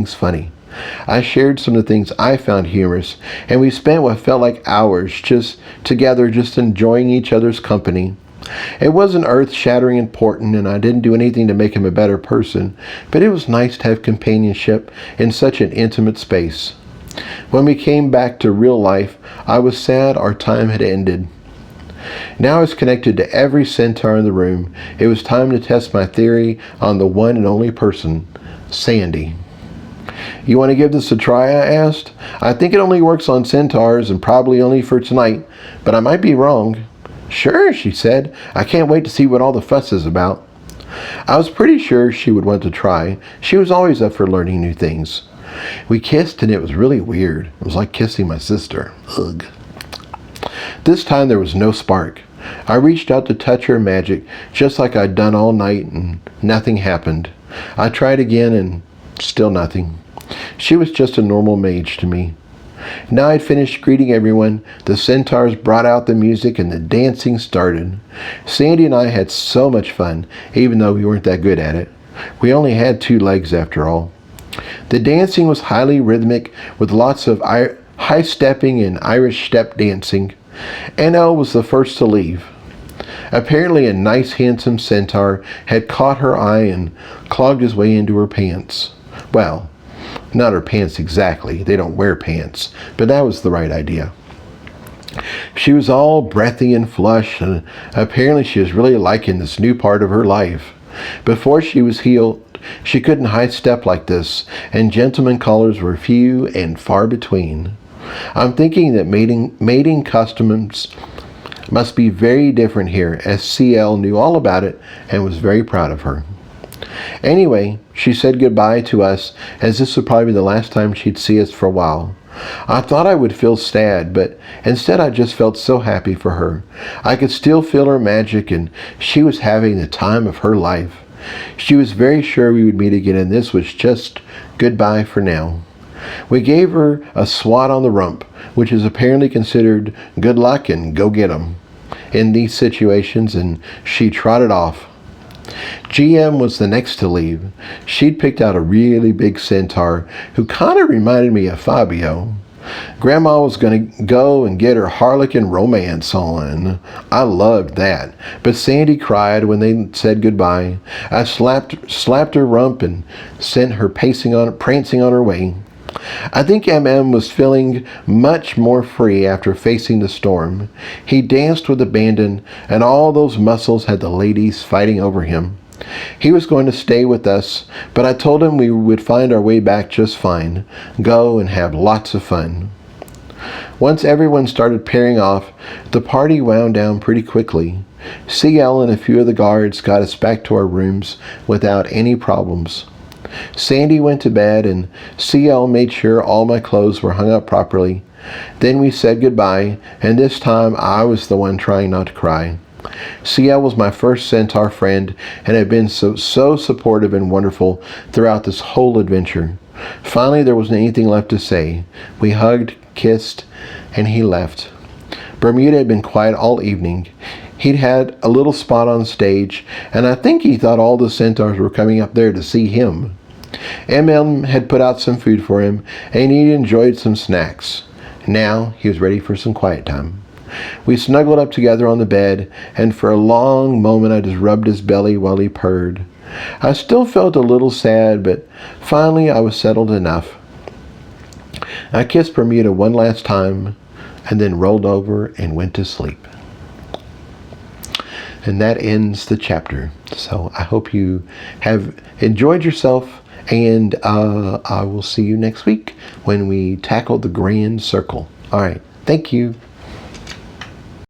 things funny. I shared some of the things I found humorous, and we spent what felt like hours just together, just enjoying each other's company. It wasn't earth-shattering important, and I didn't do anything to make him a better person, but it was nice to have companionship in such an intimate space. When we came back to real life, I was sad our time had ended. Now I was connected to every centaur in the room. It was time to test my theory on the one and only person, Sandy. "You want to give this a try?" I asked. "I think it only works on centaurs and probably only for tonight, but I might be wrong." "Sure," she said. "I can't wait to see what all the fuss is about." I was pretty sure she would want to try. She was always up for learning new things. We kissed and it was really weird. It was like kissing my sister. Ugh. This time there was no spark. I reached out to touch her magic just like I'd done all night and nothing happened. I tried again and still nothing. She was just a normal mage to me. Now I'd finished greeting everyone, the centaurs brought out the music and the dancing started. Sandy and I had so much fun, even though we weren't that good at it. We only had 2 legs after all. The dancing was highly rhythmic with lots of high stepping and Irish step dancing. NL was the first to leave. Apparently a nice handsome centaur had caught her eye and clogged his way into her pants. Well, not her pants exactly. They don't wear pants, but that was the right idea. She was all breathy and flush, and apparently she was really liking this new part of her life. Before she was healed, she couldn't high step like this, and gentlemen callers were few and far between. I'm thinking that mating customs must be very different here, as CL knew all about it and was very proud of her. Anyway, she said goodbye to us, as this would probably be the last time she'd see us for a while. I thought I would feel sad, but instead I just felt so happy for her. I could still feel her magic, and she was having the time of her life. She was very sure we would meet again, and this was just goodbye for now. We gave her a swat on the rump, which is apparently considered good luck and go get 'em in these situations, and she trotted off. GM was the next to leave. She'd picked out a really big centaur who kind of reminded me of Fabio. Grandma was going to go and get her harlequin romance on. I loved that. But Sandy cried when they said goodbye. I slapped her rump and sent her prancing on her way. I think MM was feeling much more free after facing the storm. He danced with abandon, and all those muscles had the ladies fighting over him. He was going to stay with us, but I told him we would find our way back just fine, go and have lots of fun. Once everyone started pairing off, the party wound down pretty quickly. CL and a few of the guards got us back to our rooms without any problems. Sandy went to bed, and CL made sure all my clothes were hung up properly. Then we said goodbye, and this time I was the one trying not to cry. CL was my first centaur friend and had been so supportive and wonderful throughout this whole adventure. Finally, there wasn't anything left to say. We hugged, kissed, and he left. Bermuda had been quiet all evening. He'd had a little spot on stage, and I think he thought all the centaurs were coming up there to see him. MM had put out some food for him, and he enjoyed some snacks. Now he was ready for some quiet time. We snuggled up together on the bed, and for a long moment I just rubbed his belly while he purred. I still felt a little sad, but finally I was settled enough. I kissed Bermuda one last time, and then rolled over and went to sleep. And that ends the chapter. So I hope you have enjoyed yourself, and I will see you next week when we tackle the Grand Circle. All right. Thank you.